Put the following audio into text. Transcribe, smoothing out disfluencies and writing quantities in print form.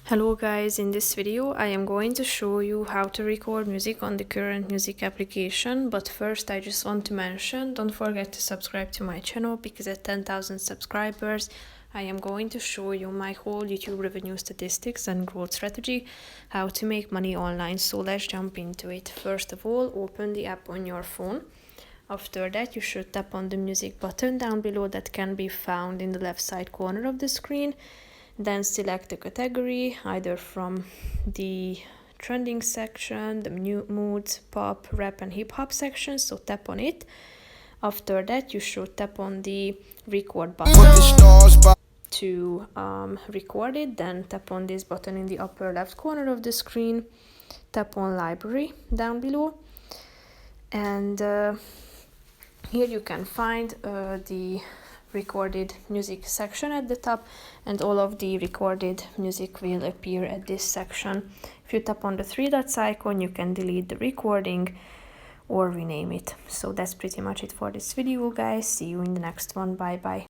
Hello guys, in this video I am going to show you how to record music on the current music application, but first I just want to mention, don't forget to subscribe to my channel because at 10,000 subscribers I am going to show you my whole YouTube revenue statistics and growth strategy, how to make money online. So let's jump into it. First of all, open the app on your phone. After that, you should tap on the music button down below that can be found in the left side corner of the screen. Then select a category, either from the trending section, the new moods, pop, rap and hip hop section, so tap on it. After that, you should tap on the record button to record it. Then tap on this button in the upper left corner of the screen. Tap on library down below. And here you can find the recorded music section at the top, and all of the recorded music will appear at this section. If you tap on the three dots icon, you can delete the recording or rename it. So that's pretty much it for this video, guys. See you in the next one. Bye bye.